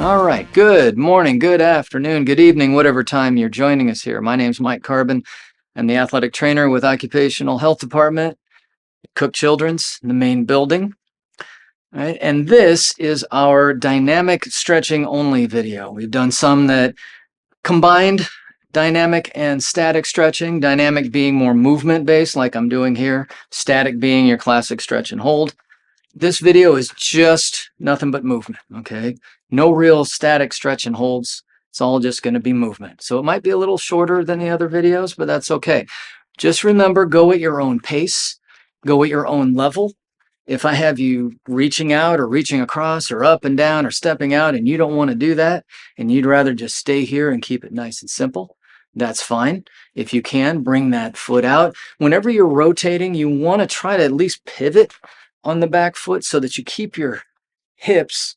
All right, good morning, good afternoon, good evening, whatever time you're joining us here. My name's Mike Carbon. I'm the athletic trainer with Occupational Health Department, Cook Children's in the main building. All right, and this is our dynamic stretching only video. We've done some that combined dynamic and static stretching, dynamic being more movement based like I'm doing here, static being your classic stretch and hold. This video is just nothing but movement, okay? No real static stretch and holds. It's all just going to be movement. So it might be a little shorter than the other videos, but that's okay. Just remember, go at your own pace, go at your own level. If I have you reaching out or reaching across or up and down or stepping out and you don't want to do that and you'd rather just stay here and keep it nice and simple, that's fine. If you can, bring that foot out. Whenever you're rotating, you want to try to at least pivot on the back foot so that you keep your hips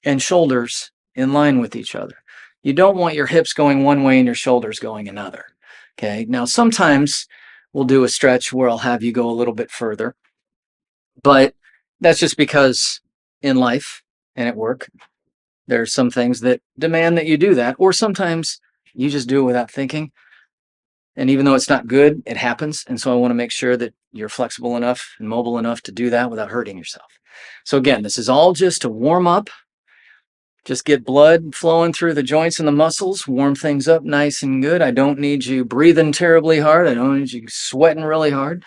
and shoulders in line with each other. You don't want your hips going one way and your shoulders going another. Okay, now sometimes we'll do a stretch where I'll have you go a little bit further, but that's just because in life and at work, there's some things that demand that you do that, or sometimes you just do it without thinking. And even though it's not good, it happens. And so I want to make sure that you're flexible enough and mobile enough to do that without hurting yourself. So again, this is all just to warm up, just get blood flowing through the joints and the muscles, warm things up nice and good. I don't need you breathing terribly hard. I don't need you sweating really hard.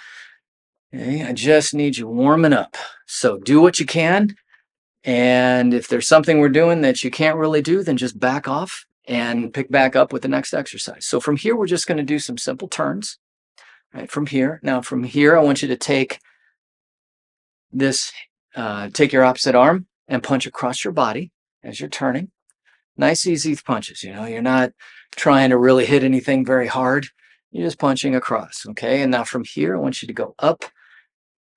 Okay? I just need you warming up. So do what you can. And if there's something we're doing that you can't really do, then just back off and pick back up with the next exercise. So from here, we're just going to do some simple turns, right? From here. Now, from here, I want you to take this, take your opposite arm and punch across your body as you're turning. Nice, easy punches. You know, you're not trying to really hit anything very hard. You're just punching across, okay? And now from here, I want you to go up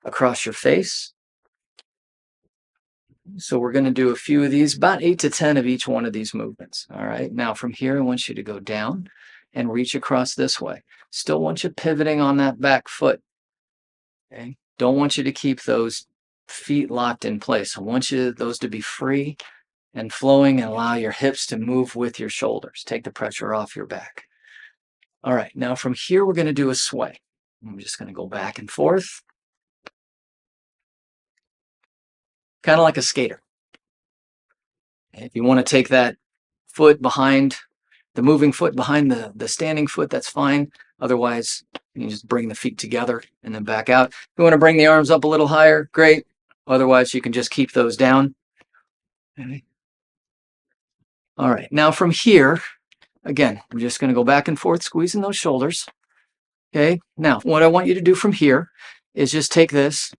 across your face. So we're going to do a few of these, about 8 to 10 of each one of these movements. All right. Now from here, I want you to go down and reach across this way. Still want you pivoting on that back foot. Okay. Don't want you to keep those feet locked in place. I want those to be free and flowing and allow your hips to move with your shoulders. Take the pressure off your back. All right. Now from here, we're going to do a sway. I'm just going to go back and forth. Kind of like a skater. If you want to take that foot behind, the moving foot behind the standing foot, that's fine. Otherwise, you just bring the feet together and then back out. If you want to bring the arms up a little higher, great. Otherwise, you can just keep those down. Okay. All right, now from here, again, we're just going to go back and forth, squeezing those shoulders. Okay, now what I want you to do from here is just take this,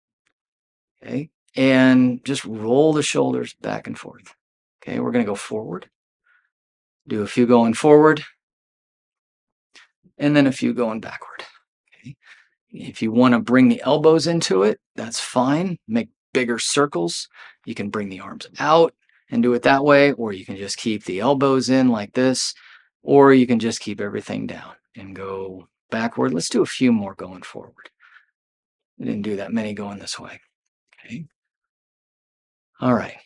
okay, and just roll the shoulders back and forth. Okay, we're going to go forward. Do a few going forward, and then a few going backward. Okay. If you want to bring the elbows into it, that's fine. Make bigger circles. You can bring the arms out and do it that way, or you can just keep the elbows in like this, or you can just keep everything down and go backward. Let's do a few more going forward. I didn't do that many going this way. Okay. All right.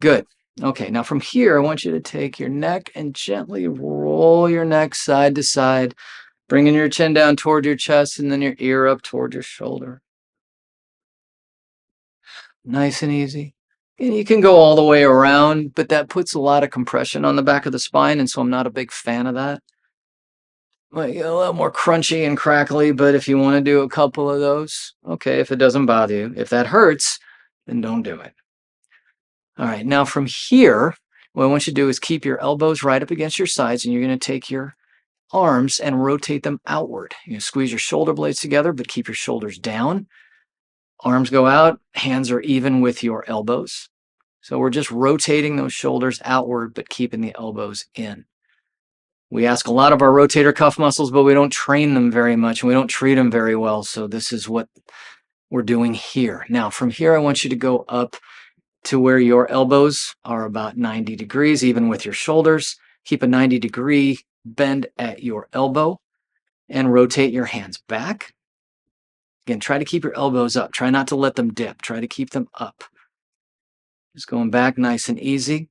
Good. Okay, now from here, I want you to take your neck and gently roll your neck side to side, bringing your chin down toward your chest and then your ear up toward your shoulder. Nice and easy. And you can go all the way around, but that puts a lot of compression on the back of the spine, and so I'm not a big fan of that. Might get a little more crunchy and crackly, but if you want to do a couple of those, okay, if it doesn't bother you. If that hurts, then don't do it. All right, now from here, what I want you to do is keep your elbows right up against your sides, and you're going to take your arms and rotate them outward. You squeeze your shoulder blades together, but keep your shoulders down. Arms go out, hands are even with your elbows. So we're just rotating those shoulders outward, but keeping the elbows in. We ask a lot of our rotator cuff muscles, but we don't train them very much, and we don't treat them very well. So this is what we're doing here. Now, from here, I want you to go up to where your elbows are about 90 degrees, even with your shoulders. Keep a 90-degree bend at your elbow and rotate your hands back. Again, try to keep your elbows up. Try not to let them dip. Try to keep them up. Just going back nice and easy.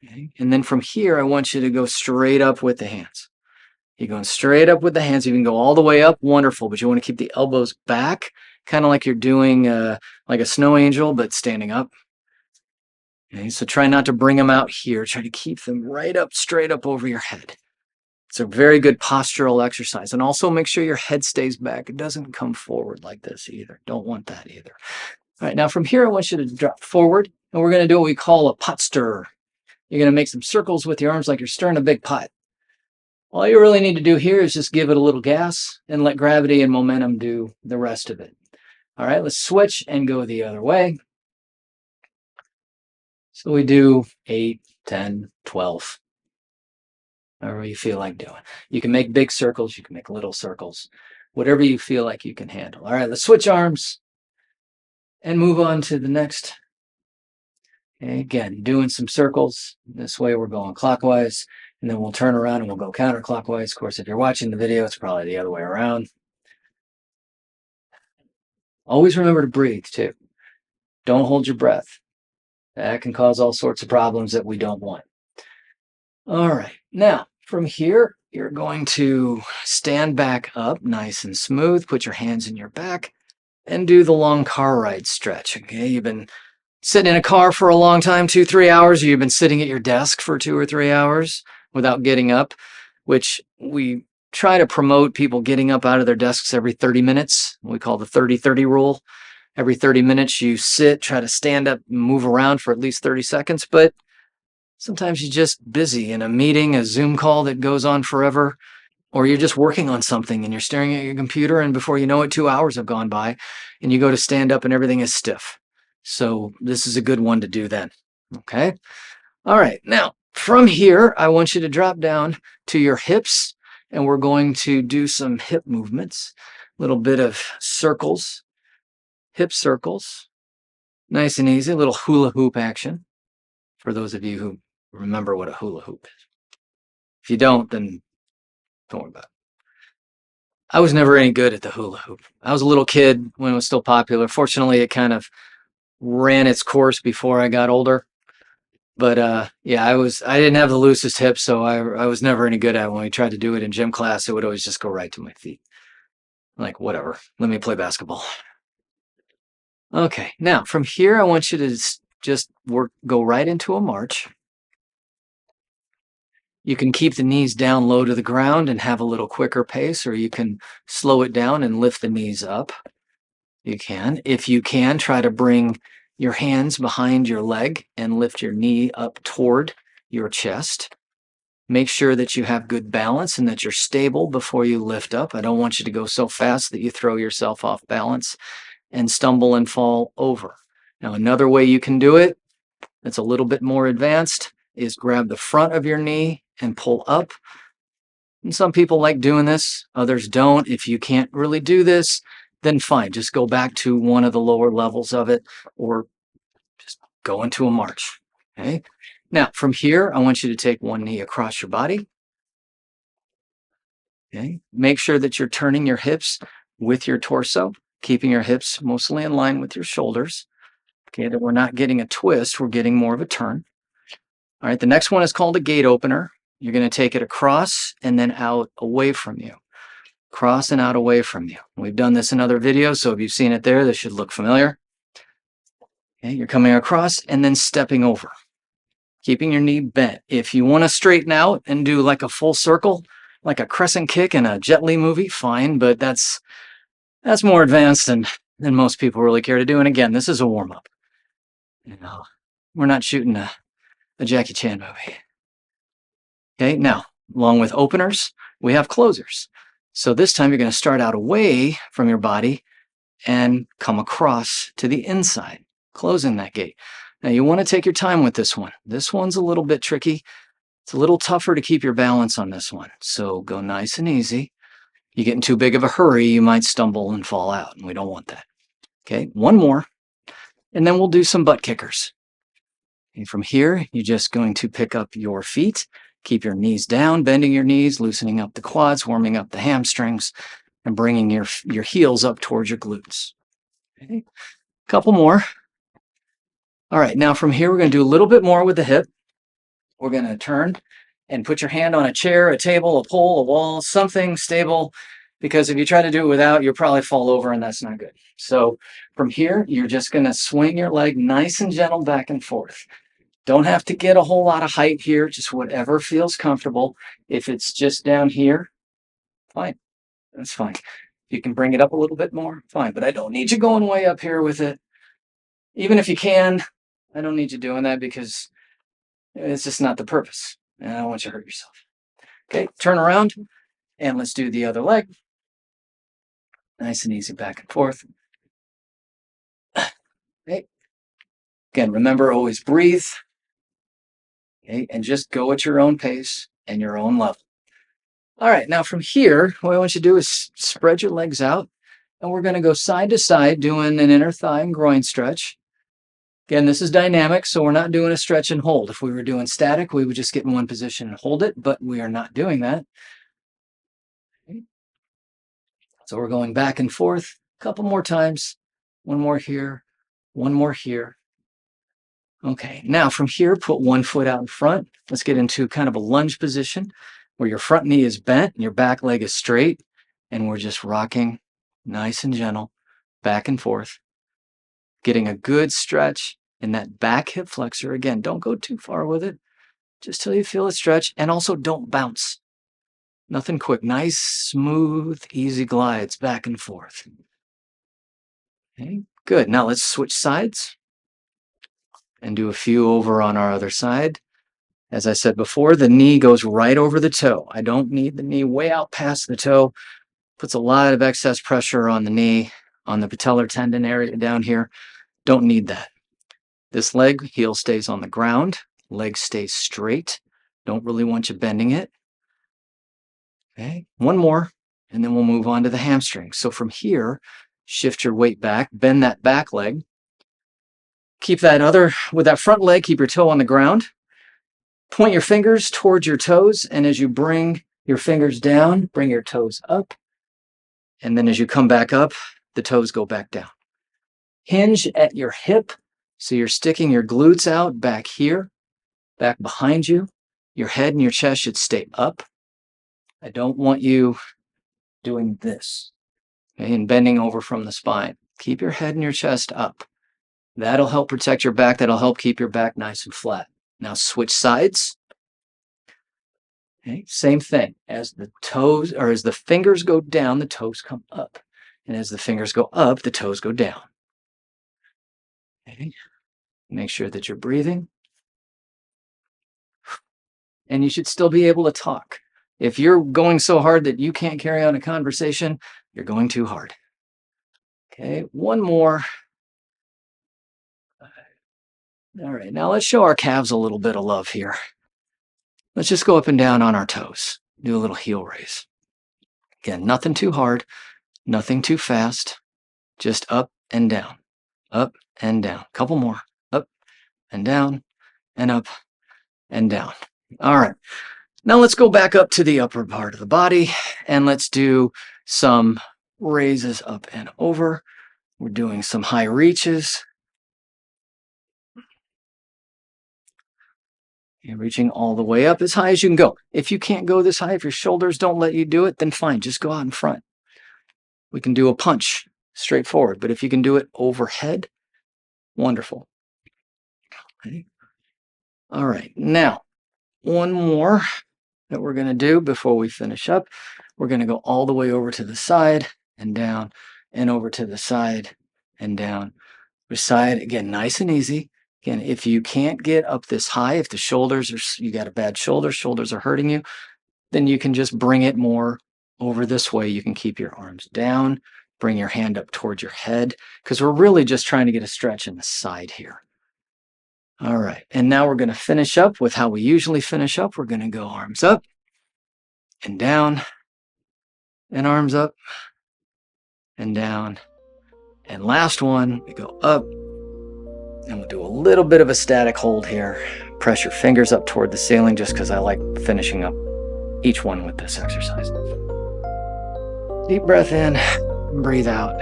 Okay? And then from here, I want you to go straight up with the hands. You're going straight up with the hands. You can go all the way up, wonderful, but you want to keep the elbows back, kind of like you're doing like a snow angel, but standing up. Okay, so try not to bring them out here. Try to keep them right up, straight up over your head. It's a very good postural exercise. And also make sure your head stays back. It doesn't come forward like this either. Don't want that either. All right, now from here, I want you to drop forward, and we're going to do what we call a pot stirrer. You're going to make some circles with your arms like you're stirring a big pot. All you really need to do here is just give it a little gas and let gravity and momentum do the rest of it. All right, let's switch and go the other way. So we do 8, 10, 12, however you feel like doing. You can make big circles, you can make little circles, whatever you feel like you can handle. All right, let's switch arms and move on to the next. Okay, again, doing some circles. This way we're going clockwise, and then we'll turn around and we'll go counterclockwise. Of course, if you're watching the video, it's probably the other way around. Always remember to breathe too. Don't hold your breath. That can cause all sorts of problems that we don't want. All right, now from here, you're going to stand back up nice and smooth, put your hands in your back, and do the long car ride stretch. Okay, you've been sitting in a car for a long time, 2-3 hours, or you've been sitting at your desk for 2 or 3 hours without getting up, which we try to promote people getting up out of their desks every 30 minutes. We call the 30-30 rule. Every 30 minutes you sit, try to stand up, move around for at least 30 seconds, but sometimes you're just busy in a meeting, a Zoom call that goes on forever, or you're just working on something and you're staring at your computer, and before you know it, 2 hours have gone by and you go to stand up and everything is stiff. So this is a good one to do then. Okay. All right. Now from here, I want you to drop down to your hips, and we're going to do some hip movements, a little bit of circles, hip circles, nice and easy, a little hula hoop action for those of you who remember what a hula hoop is. If you don't, then don't worry about it. I was never any good at the hula hoop. I was a little kid when it was still popular. Fortunately, it kind of ran its course before I got older. But yeah, I didn't have the loosest hips, so I was never any good at it. When we tried to do it in gym class, it would always just go right to my feet. Like, whatever, let me play basketball. Okay, now from here, I want you to just go right into a march. You can keep the knees down low to the ground and have a little quicker pace, or you can slow it down and lift the knees up. You can. If you can, try to bring your hands behind your leg and lift your knee up toward your chest. Make sure that you have good balance and that you're stable before you lift up. I don't want you to go so fast that you throw yourself off balance and stumble and fall over. Now, another way you can do it that's a little bit more advanced is grab the front of your knee and pull up. And some people like doing this, others don't. If you can't really do this, then fine, just go back to one of the lower levels of it, or just go into a march. Okay. Now from here, I want you to take one knee across your body. Okay. Make sure that you're turning your hips with your torso, keeping your hips mostly in line with your shoulders. Okay, that we're not getting a twist, we're getting more of a turn. All right, the next one is called a gate opener. You're going to take it across and then out away from you. Cross and out away from you. We've done this in other videos, so if you've seen it there, this should look familiar. Okay, you're coming across and then stepping over, keeping your knee bent. If you want to straighten out and do like a full circle, like a crescent kick in a Jet Li movie, fine, but that's more advanced than most people really care to do. And again, this is a warm-up. You know, we're not shooting a Jackie Chan movie. Okay, now, along with openers, we have closers. So this time you're going to start out away from your body and come across to the inside, closing that gate. Now you want to take your time with this one. This one's a little bit tricky. It's a little tougher to keep your balance on this one. So go nice and easy. You get in too big of a hurry, you might stumble and fall out, and we don't want that. Okay, one more, and then we'll do some butt kickers. And from here, you're just going to pick up your feet, keep your knees down, bending your knees, loosening up the quads, warming up the hamstrings, and bringing your heels up towards your glutes. Okay, couple more. All right, now from here, we're going to do a little bit more with the hip. we're going to turn and put your hand on a chair, a table, a pole, a wall, something stable, because if you try to do it without, you'll probably fall over and that's not good. So from here, you're just going to swing your leg nice and gentle back and forth. Don't have to get a whole lot of height here, just whatever feels comfortable. If it's just down here, fine, that's fine. You can bring it up a little bit more, fine, but I don't need you going way up here with it. Even if you can, I don't need you doing that because it's just not the purpose. And I don't want you to hurt yourself. Okay, turn around and let's do the other leg. Nice and easy back and forth. Okay. Again, remember, always breathe. Okay, and just go at your own pace and your own level. All right, now from here, what I want you to do is spread your legs out, and we're going to go side to side doing an inner thigh and groin stretch. Again, this is dynamic, so we're not doing a stretch and hold. If we were doing static, we would just get in one position and hold it, but we are not doing that. Okay. So we're going back and forth a couple more times. One more here, one more here. Okay, now from here, put one foot out in front. Let's get into kind of a lunge position where your front knee is bent and your back leg is straight, and we're just rocking nice and gentle back and forth, getting a good stretch in that back hip flexor. Again, don't go too far with it, just till you feel it stretch, and also don't bounce. Nothing quick, nice, smooth, easy glides back and forth. Okay, good. Now let's switch sides and do a few over on our other side. As I said before, the knee goes right over the toe. I don't need the knee way out past the toe. Puts a lot of excess pressure on the knee, on the patellar tendon area down here. Don't need that. This leg, heel stays on the ground, leg stays straight. Don't really want you bending it. Okay, one more, and then we'll move on to the hamstring. So from here, shift your weight back, bend that back leg. Keep with that front leg, keep your toe on the ground. Point your fingers towards your toes, and as you bring your fingers down, bring your toes up. And then as you come back up, the toes go back down. Hinge at your hip, so you're sticking your glutes out back here, back behind you. Your head and your chest should stay up. I don't want you doing this, okay, and bending over from the spine. Keep your head and your chest up. That'll help protect your back. That'll help keep your back nice and flat. Now switch sides. Okay, same thing. As the toes, or as the fingers go down, the toes come up. And as the fingers go up, the toes go down. Okay. Make sure that you're breathing. And you should still be able to talk. If you're going so hard that you can't carry on a conversation, you're going too hard. Okay, one more. All right, now let's show our calves a little bit of love here. Let's just go up and down on our toes. Do a little heel raise. Again, nothing too hard, nothing too fast. Just up and down, up and down. Couple more. Up and down, and up and down. All right, now let's go back up to the upper part of the body, and let's do some raises up and over. We're doing some high reaches. You're reaching all the way up as high as you can go. If you can't go this high, if your shoulders don't let you do it, then fine, just go out in front. We can do a punch straightforward, but if you can do it overhead, wonderful. Okay. All right, now one more that we're going to do before we finish up. We're going to go all the way over to the side and down, and over to the side and down. The side, again, nice and easy. Again, if you can't get up this high, if the shoulders are, you got a bad shoulder, shoulders are hurting you, then you can just bring it more over this way. You can keep your arms down, bring your hand up towards your head, because we're really just trying to get a stretch in the side here. All right, and now we're going to finish up with how we usually finish up. We're going to go arms up and down, and arms up and down. And last one, we go up, and we'll do a little bit of a static hold here. Press your fingers up toward the ceiling, just because I like finishing up each one with this exercise. Deep breath in, breathe out,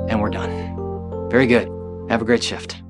and we're done. Very good. Have a great shift.